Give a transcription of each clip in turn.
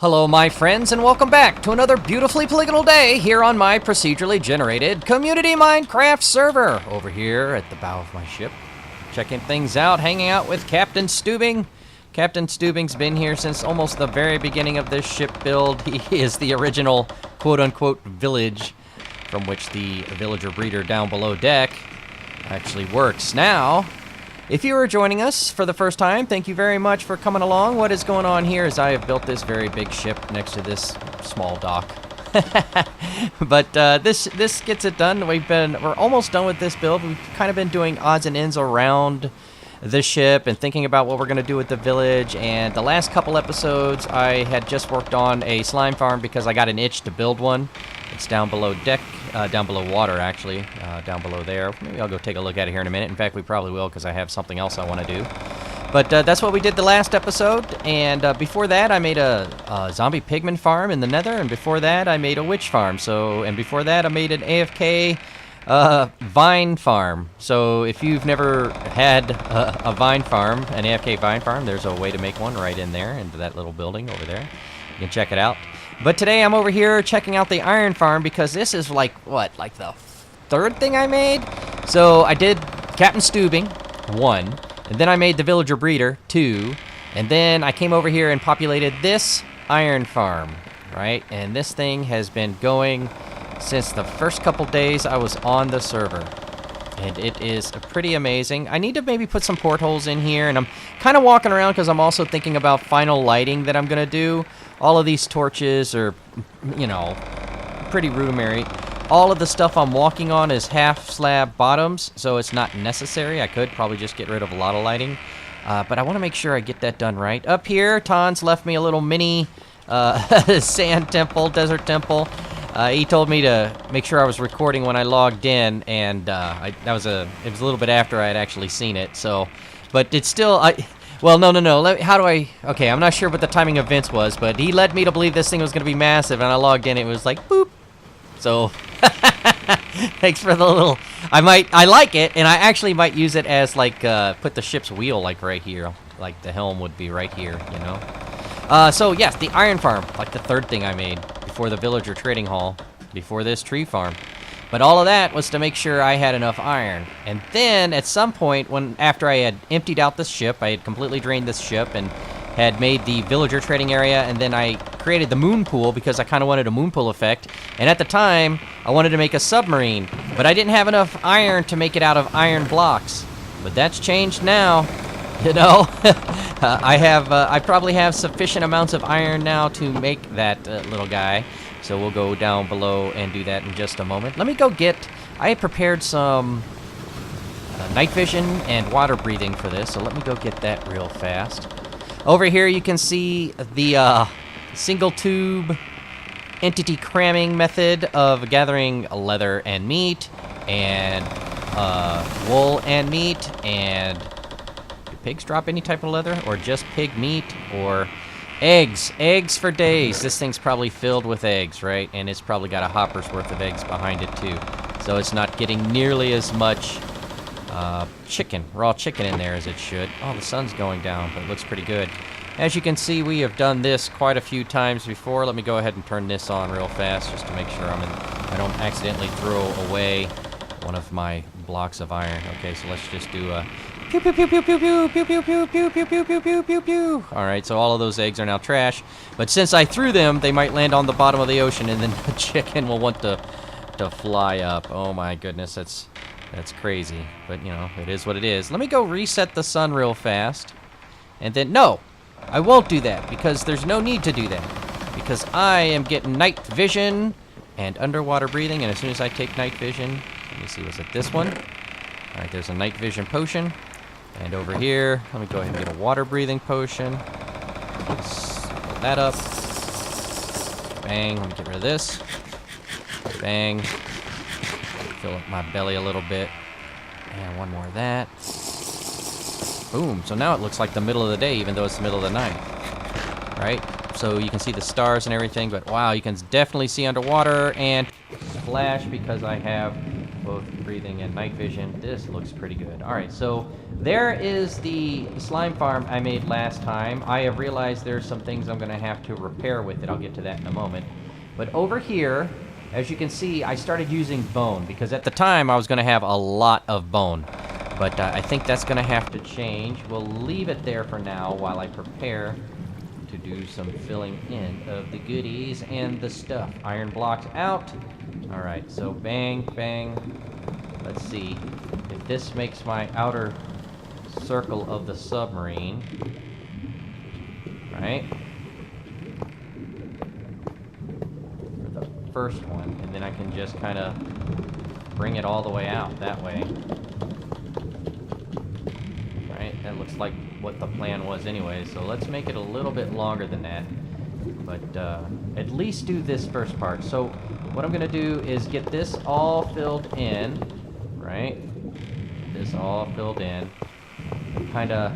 Hello my friends and welcome back to another beautifully polygonal day here on my procedurally generated community Minecraft server over here at the bow of my ship. Checking things out, hanging out with Captain Stubing. Captain Stubing's been here since almost the very beginning of this ship build. He is the original quote-unquote village from which the villager breeder down below deck actually works. Now, if you are joining us for the first time, thank you very much for coming along. What is going on here is I have built this very big ship next to this small dock. But this gets it done. We're almost done with this build. We've kind of been doing odds and ends around the ship and thinking about what we're going to do with the village. And the last couple episodes, I had just worked on a slime farm because I got an itch to build one. It's down below deck, down below water actually, down below there. Maybe I'll go take a look at it here in a minute. In fact, we probably will because I have something else I want to do. But that's what we did the last episode. And before that, I made a zombie pigman farm in the nether. And before that, I made a witch farm. And before that, I made an AFK vine farm. So if you've never had a vine farm, an AFK vine farm, there's a way to make one right in there, into that little building over there. You can check it out. But today I'm over here checking out the iron farm because this is like the third thing I made. So I did Captain Stubing 1, and then I made the villager breeder 2, and then I came over here and populated this iron farm, right? And this thing has been going since the first couple days I was on the server. And it is pretty amazing. I need to maybe put some portholes in here, and I'm kind of walking around because I'm also thinking about final lighting that I'm going to do. All of these torches are, you know, pretty rudimentary. All of the stuff I'm walking on is half slab bottoms, so it's not necessary. I could probably just get rid of a lot of lighting. But I want to make sure I get that done right. Up here, Tons left me a little mini sand temple, desert temple. He told me to make sure I was recording when I logged in, and it was a little bit after I had actually seen it. So, but it's still well, no. Okay, I'm not sure what the timing of Vince was, but he led me to believe this thing was going to be massive, and I logged in. It was like boop. So, thanks for the little. I like it, and I actually might use it as like put the ship's wheel like right here, like the helm would be right here, you know. So yes, the iron farm, like the third thing I made before the villager trading hall, before this tree farm. But all of that was to make sure I had enough iron. And then at some point, after I had emptied out this ship, I had completely drained this ship and had made the villager trading area, and then I created the moon pool because I kind of wanted a moon pool effect. And at the time, I wanted to make a submarine, but I didn't have enough iron to make it out of iron blocks. But that's changed now. You know, I probably have sufficient amounts of iron now to make that little guy. So we'll go down below and do that in just a moment. Let me go I had prepared some night vision and water breathing for this, so let me go get that real fast. Over here you can see the single tube entity cramming method of gathering leather and meat, and wool and meat, and do pigs drop any type of leather, or just pig meat, or eggs for days. This thing's probably filled with eggs, right? And it's probably got a hopper's worth of eggs behind it too, so it's not getting nearly as much raw chicken in there as it should. Oh, the sun's going down, but it looks pretty good. As you can see, we have done this quite a few times before. Let me go ahead and turn this on real fast just to make sure I don't accidentally throw away one of my blocks of iron. Okay, so let's just do a pew pew pew pew pew pew pew pew pew pew pew pew pew pew pew pew. All right, so all of those eggs are now trash, but since I threw them, they might land on the bottom of the ocean, and then the chicken will want to fly up. Oh my goodness, that's crazy, but you know, it is what it is. Let me go reset the sun real fast, and then no, I won't do that because there's no need to do that because I am getting night vision and underwater breathing, and as soon as I take night vision, let me see, was it this one? All right, there's a night vision potion. And over here, let me go ahead and get a water breathing potion. Let's put that up. Bang, let me get rid of this. Bang. Fill up my belly a little bit. And one more of that. Boom, so now it looks like the middle of the day, even though it's the middle of the night. Right? So you can see the stars and everything, but wow, you can definitely see underwater and flash because I have both breathing and night vision. This looks pretty good. All right, so there is the slime farm I made last time. I have realized there's some things I'm going to have to repair with it. I'll get to that in a moment. But over here, as you can see, I started using bone because at the time I was going to have a lot of bone. But I think that's going to have to change. We'll leave it there for now while I prepare to do some filling in of the goodies and the stuff. Iron blocks out. All right, so bang, bang. Let's see if this makes my outer circle of the submarine. Right? For the first one, and then I can just kind of bring it all the way out that way. Right? That looks like what the plan was anyway, so let's make it a little bit longer than that. But at least do this first part. So what I'm going to do is get this all filled in, right? This all filled in. Kind of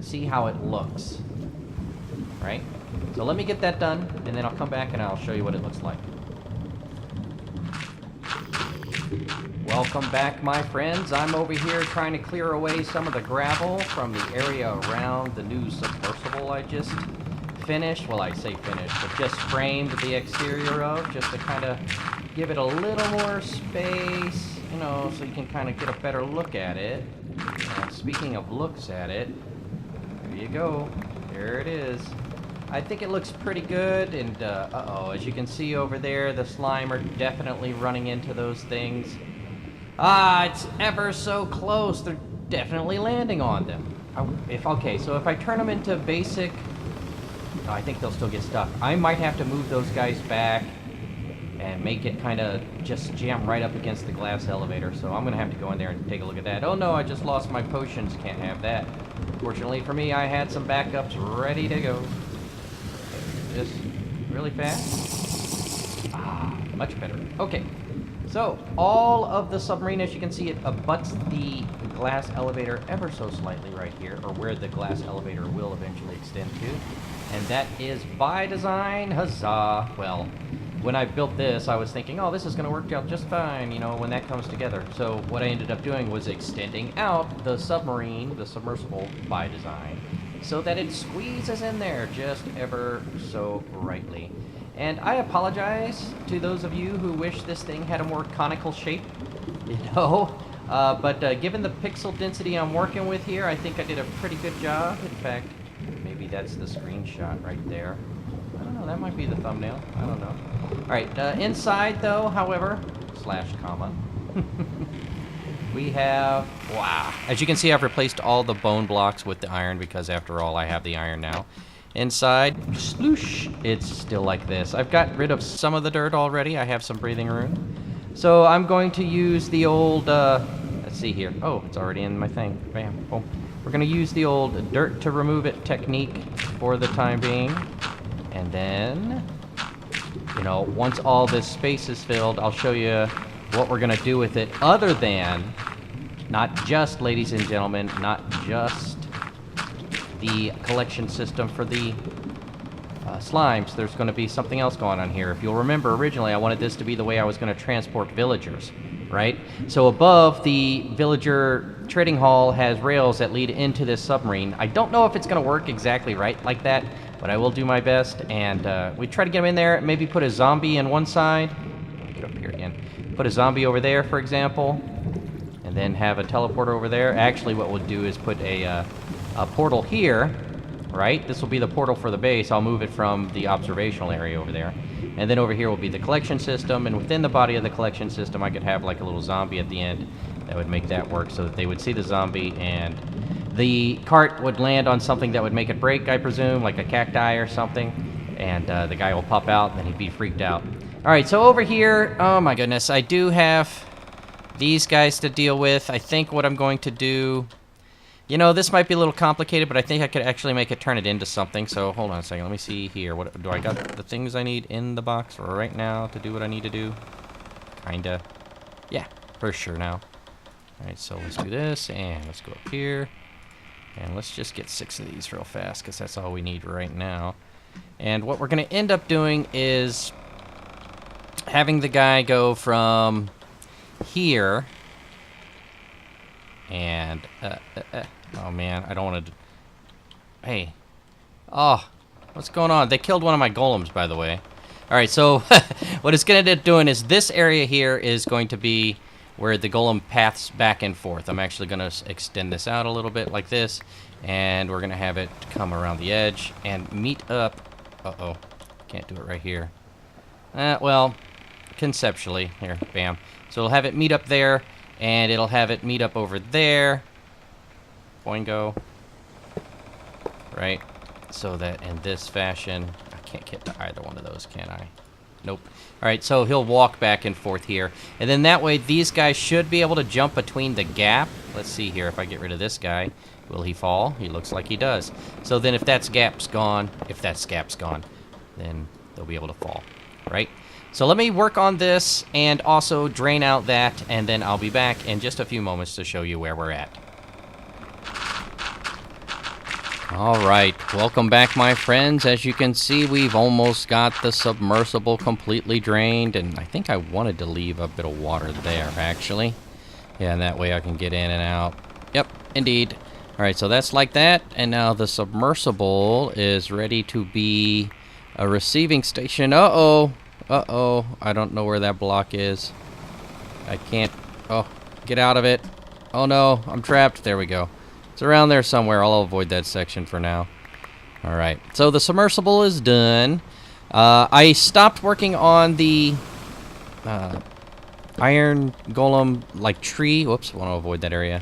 see how it looks, right? So let me get that done, and then I'll come back and I'll show you what it looks like. Welcome back, my friends. I'm over here trying to clear away some of the gravel from the area around the new submersible I just finished. Well, I say finished, but just framed the exterior of, just to kind of give it a little more space, you know, so you can kind of get a better look at it. Speaking of looks at it, there you go. There it is. I think it looks pretty good, and uh-oh, as you can see over there, the slime are definitely running into those things. Ah, it's ever so close. They're definitely landing on them. Okay, so if I turn them into basic, oh, I think they'll still get stuck. I might have to move those guys back and make it kind of just jam right up against the glass elevator. So I'm going to have to go in there and take a look at that. Oh no, I just lost my potions. Can't have that. Fortunately for me, I had some backups ready to go. Just really fast. Ah, much better. Okay. So, all of the submarine, as you can see, it abuts the glass elevator ever so slightly right here, or where the glass elevator will eventually extend to. And that is by design. Huzzah! Well, when I built this, I was thinking, oh, this is going to work out just fine, you know, when that comes together. So, what I ended up doing was extending out the submarine, the submersible, by design, so that it squeezes in there just ever so rightly. And I apologize to those of you who wish this thing had a more conical shape, you know. But given the pixel density I'm working with here, I think I did a pretty good job. In fact, maybe that's the screenshot right there. I don't know, that might be the thumbnail. I don't know. All right, inside though, however, / comma, we have, wow. As you can see, I've replaced all the bone blocks with the iron because after all, I have the iron now. Inside, sploosh, it's still like this. I've got rid of some of the dirt already. I have some breathing room. So I'm going to use the old, let's see here. Oh, it's already in my thing. Bam, boom. We're going to use the old dirt to remove it technique for the time being. And then, you know, once all this space is filled, I'll show you what we're going to do with it other than, not just, ladies and gentlemen, not just the collection system for the slimes. There's going to be something else going on here. If you'll remember, originally I wanted this to be the way I was going to transport villagers, right? So above the villager trading hall has rails that lead into this submarine. I don't know if it's going to work exactly right like that, but I will do my best. And we try to get them in there, maybe put a zombie in one side. Get up here again. Put a zombie over there, for example, and then have a teleporter over there. Actually, what we'll do is put a portal here, right? This will be the portal for the base. I'll move it from the observational area over there. And then over here will be the collection system, and within the body of the collection system, I could have like a little zombie at the end that would make that work so that they would see the zombie, and the cart would land on something that would make it break, I presume, like a cacti or something, and the guy will pop out, and then he'd be freaked out. All right, so over here, oh my goodness, I do have these guys to deal with. I think what I'm going to do, you know, this might be a little complicated, but I think I could actually make it turn it into something. So hold on a second. Let me see here. What do I got? The things I need in the box right now to do what I need to do? Kinda. Yeah, for sure now. All right, so let's do this, and let's go up here, and let's just get 6 of these real fast, because that's all we need right now. And what we're going to end up doing is having the guy go from here. And, oh man, I don't want to... Hey. Oh, what's going on? They killed one of my golems, by the way. Alright, so what it's going to end up doing is this area here is going to be where the golem paths back and forth. I'm actually going to extend this out a little bit like this, and we're going to have it come around the edge and meet up. Uh-oh, can't do it right here. Well, conceptually, here, bam. So it'll have it meet up there, and it'll have it meet up over there. Boingo. Right, so that in this fashion, I can't get to either one of those, can I? Nope. All right, so he'll walk back and forth here. And then that way, these guys should be able to jump between the gap. Let's see here, if I get rid of this guy, will he fall? He looks like he does. So then if that gap's gone, then they'll be able to fall, right? So let me work on this and also drain out that, and then I'll be back in just a few moments to show you where we're at. All right, welcome back, my friends. As you can see, we've almost got the submersible completely drained, and I think I wanted to leave a bit of water there, actually. Yeah, and that way I can get in and out. Yep, indeed. All right, so that's like that, and now the submersible is ready to be a receiving station. Uh-oh, I don't know where that block is. I can't, oh, get out of it. Oh no, I'm trapped. There we go. It's around there somewhere. I'll avoid that section for now. All right. So the submersible is done. I stopped working on the iron golem like tree. Whoops. I want to avoid that area.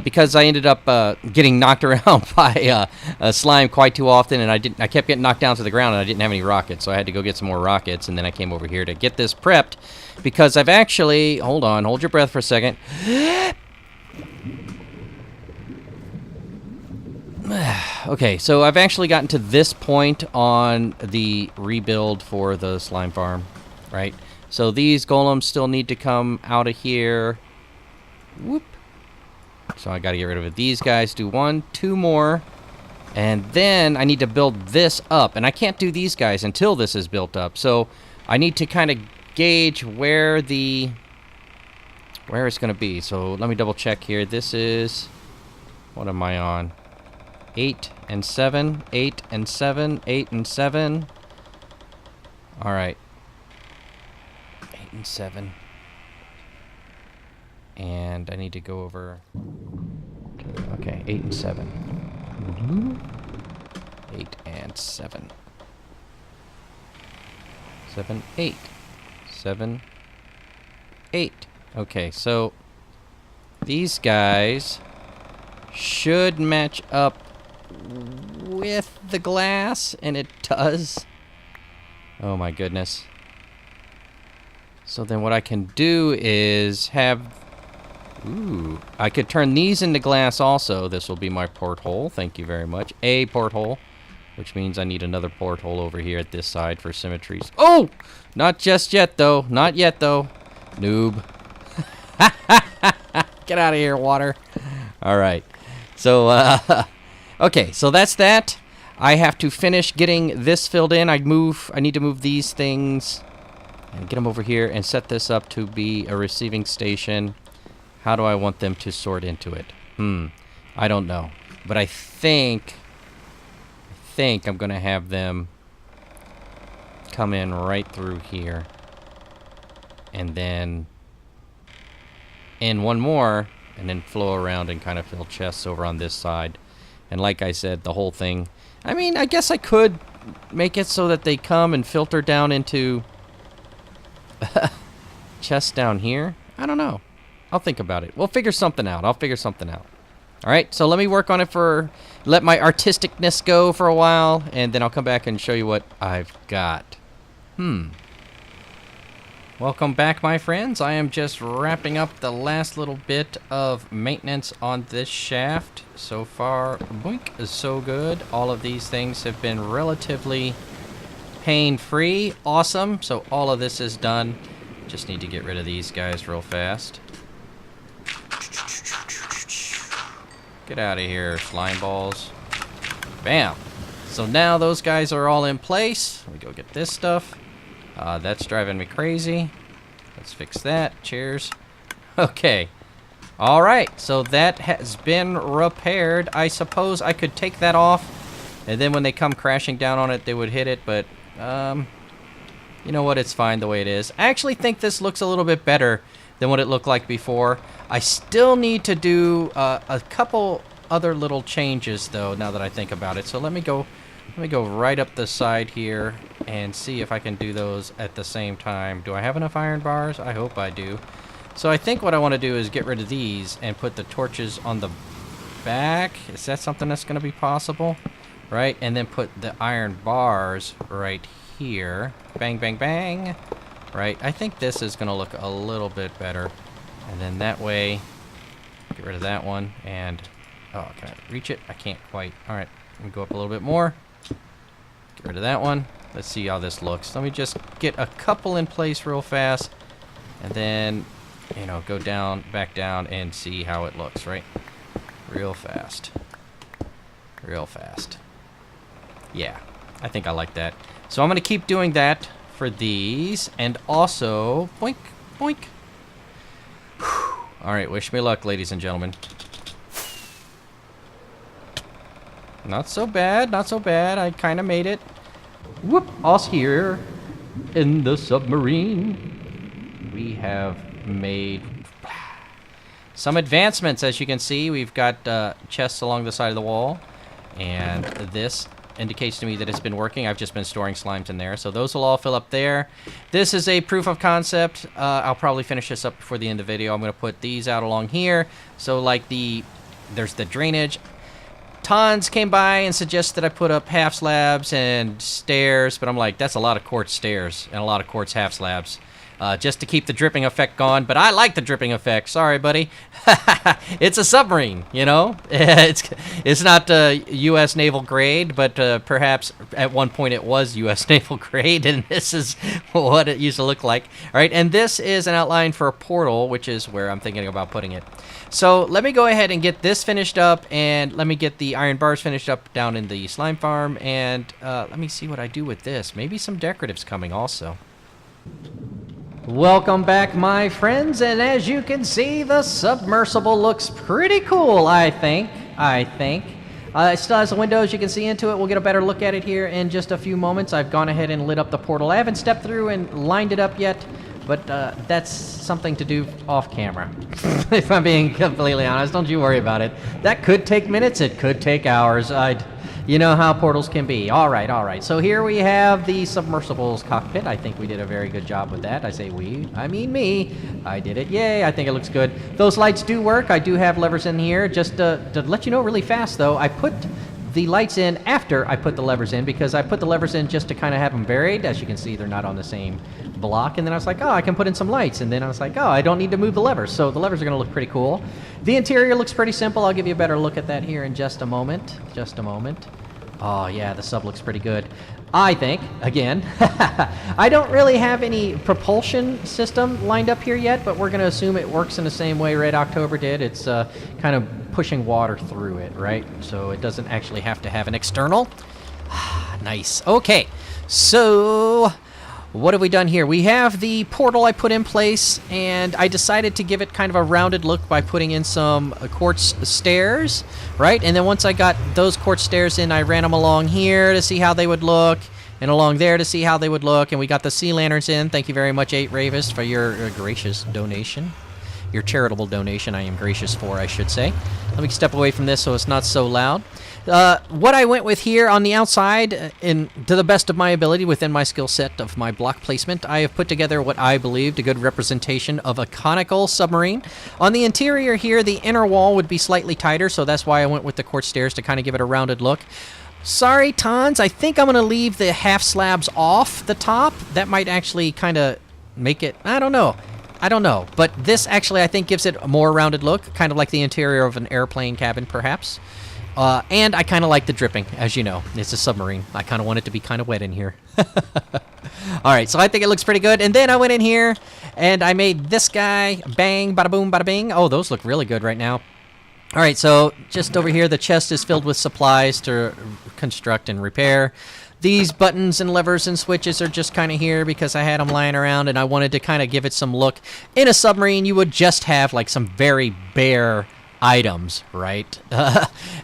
Because I ended up getting knocked around by slime quite too often, and I kept getting knocked down to the ground, and I didn't have any rockets, so I had to go get some more rockets, and then I came over here to get this prepped, because I've actually... Hold on. Hold your breath for a second. Okay, so I've actually gotten to this point on the rebuild for the slime farm, right? So these golems still need to come out of here. Whoop. So I got to get rid of it. These guys do 1, 2 more. And then I need to build this up. And I can't do these guys until this is built up. So I need to kind of gauge where it's going to be. So let me double check here. This is... What am I on? 8 and 7, 8 and 7, 8 and 7. All right. 8 and 7. And I need to go over... Okay, 8 and 7. 8 and 7. 7, 8. 7, 8. Okay, so these guys should match up with the glass, and it does. Oh my goodness. So then what I can do is have... Ooh, I could turn these into glass also. This will be my porthole. Thank you very much. A porthole, which means I need another porthole over here at this side for symmetries. Oh! Not just yet, though. Not yet, though. Noob. Get out of here, water. All right. So, okay, so that's that. I have to finish getting this filled in. I need to move these things and get them over here and set this up to be a receiving station. How do I want them to sort into it? I don't know. But I think I'm going to have them come in right through here. And then in one more, and then flow around and kind of fill chests over on this side. And like I said, the whole thing... I mean, I guess I could make it so that they come and filter down into chests down here. I don't know. I'll think about it. We'll figure something out. I'll figure something out. All right, so let me work on it let my artisticness go for a while, and then I'll come back and show you what I've got. Welcome back, my friends. I am just wrapping up the last little bit of maintenance on this shaft. So far, boink, is so good. All of these things have been relatively pain-free. Awesome. So all of this is done. Just need to get rid of these guys real fast. Get out of here, slime balls. Bam. So now those guys are all in place. Let me go get this stuff. That's driving me crazy. Let's fix that. Cheers. Okay. All right, so that has been repaired. I suppose I could take that off, and then when they come crashing down on it, they would hit it, but, you know what? It's fine the way it is. I actually think this looks a little bit better than what it looked like before. I still need to do a couple other little changes, though, now that I think about it. So let me go right up the side here and see if I can do those at the same time. Do I have enough iron bars? I hope I do. So I think what I want to do is get rid of these and put the torches on the back. Is that something that's going to be possible? Right? And then put the iron bars right here. Bang, bang, bang. Right? I think this is going to look a little bit better. And then that way, get rid of that one. And, oh, can I reach it? I can't quite. All right. Let me go up a little bit more. Get rid of that one. Let's see how this looks. Let me just get a couple in place real fast. And then, you know, go down, back down, and see how it looks, right? Real fast. Real fast. Yeah, I think I like that. So I'm going to keep doing that for these, and also, boink, boink. Whew. All right, wish me luck, ladies and gentlemen. Not so bad, not so bad. I kind of made it. Whoop, us here in the submarine. We have made some advancements. As you can see, we've got chests along the side of the wall, and this indicates to me that it's been working. I've just been storing slimes in there, so those will all fill up there. This is a proof of concept. I'll probably finish this up before the end of the video. I'm going to put these out along here. So like there's the drainage. Tons came by and suggested that I put up half slabs and stairs, but I'm like, that's a lot of quartz stairs and a lot of quartz half slabs. Just to keep the dripping effect going, but I like the dripping effect. Sorry, buddy. It's a submarine, you know? It's not U.S. naval grade, but perhaps at one point it was U.S. naval grade, and this is what it used to look like. All right, and this is an outline for a portal, which is where I'm thinking about putting it. So let me go ahead and get this finished up, and let me get the iron bars finished up down in the slime farm, and let me see what I do with this. Maybe some decoratives coming also. Welcome back, my friends, and as you can see, the submersible looks pretty cool, I think. It still has the windows, you can see into it. We'll get a better look at it here in just a few moments. I've gone ahead and lit up the portal. I haven't stepped through and lined it up yet, but that's something to do off camera. If I'm being completely honest, don't you worry about it. That could take minutes, it could take hours. You know how portals can be. All right. So here we have the submersible's cockpit. I think we did a very good job with that. I say we, I mean me. I did it. Yay, I think it looks good. Those lights do work. I do have levers in here. Just to let you know really fast, though, I put the lights in after I put the levers in, because I put the levers in just to kind of have them buried. As you can see, they're not on the same block. And then I was like, oh, I can put in some lights. And then I was like, oh, I don't need to move the levers. So the levers are going to look pretty cool. The interior looks pretty simple. I'll give you a better look at that here in just a moment. Oh, yeah, the sub looks pretty good. I think, again, I don't really have any propulsion system lined up here yet, but we're going to assume it works in the same way Red October did. It's kind of pushing water through it, right? So it doesn't actually have to have an external. Nice. Okay, so what have we done here? We have the portal I put in place, and I decided to give it kind of a rounded look by putting in some quartz stairs, right? And then once I got those quartz stairs in, I ran them along here to see how they would look, and along there to see how they would look, and we got the sea lanterns in. Thank you very much, 8 Ravis, for your gracious donation. Your charitable donation, I am gracious for, I should say. Let me step away from this so it's not so loud. What I went with here on the outside, to the best of my ability within my skill set of my block placement, I have put together what I believed a good representation of a conical submarine. On the interior here, the inner wall would be slightly tighter, so that's why I went with the quartz stairs to kind of give it a rounded look. Sorry, Tons, I think I'm going to leave the half slabs off the top. That might actually kind of make it, I don't know, but this actually I think gives it a more rounded look, kind of like the interior of an airplane cabin perhaps. And I kind of like the dripping, as you know. It's a submarine. I kind of want it to be kind of wet in here. All right, so I think it looks pretty good. And then I went in here, and I made this guy. Bang, bada boom, bada bing. Oh, those look really good right now. All right, so just over here, the chest is filled with supplies to construct and repair. These buttons and levers and switches are just kind of here because I had them lying around and I wanted to kind of give it some look. In a submarine, you would just have like some very bare items, right?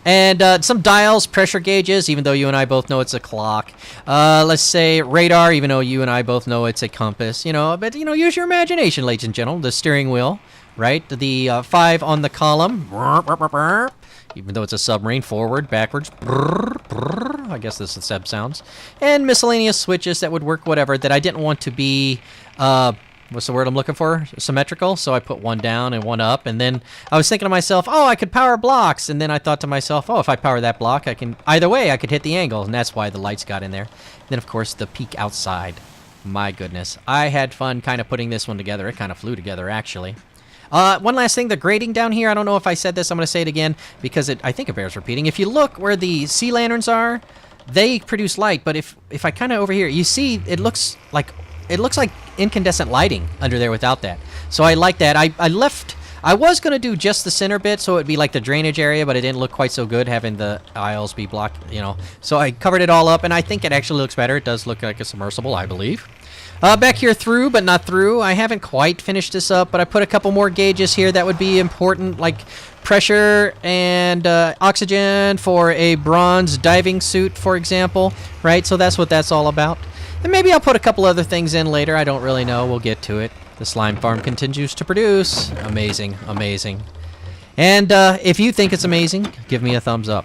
And some dials, pressure gauges, even though you and I both know it's a clock. Let's say radar, even though you and I both know it's a compass, but use your imagination, ladies and gentlemen. The steering wheel, right? The 5 on the column, even though it's a submarine, forward, backwards, I guess this is Seb sounds, and miscellaneous switches that would work whatever, that I didn't want to be, what's the word I'm looking for? Symmetrical. So I put one down and one up, and then I was thinking to myself, oh, I could power blocks, and then I thought to myself, oh, if I power that block, I can, either way, I could hit the angle, and that's why the lights got in there. Then, of course, the peak outside. My goodness. I had fun kind of putting this one together. It kind of flew together, actually. One last thing, the grading down here, I don't know if I said this, I'm going to say it again, because I think it bears repeating. If you look where the sea lanterns are, they produce light, but if I kind of over here, you see it looks like incandescent lighting under there without that. So I like that. I was going to do just the center bit, so it would be like the drainage area, but it didn't look quite so good having the aisles be blocked, So I covered it all up, and I think it actually looks better. It does look like a submersible, I believe. Back here through, but not through. I haven't quite finished this up, but I put a couple more gauges here that would be important, like pressure and oxygen for a bronze diving suit, for example, right? So that's what that's all about. And maybe I'll put a couple other things in later. I don't really know. We'll get to it. The slime farm continues to produce. Amazing, amazing. And if you think it's amazing, give me a thumbs up.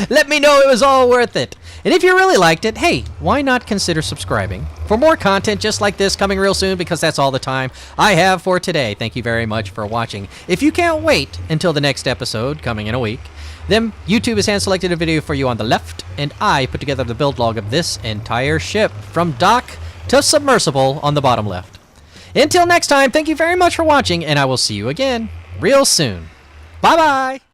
Let me know it was all worth it. And if you really liked it, hey, why not consider subscribing for more content just like this coming real soon, because that's all the time I have for today. Thank you very much for watching. If you can't wait until the next episode coming in a week, then YouTube has hand-selected a video for you on the left, and I put together the build log of this entire ship from dock to submersible on the bottom left. Until next time, thank you very much for watching, and I will see you again real soon. Bye-bye!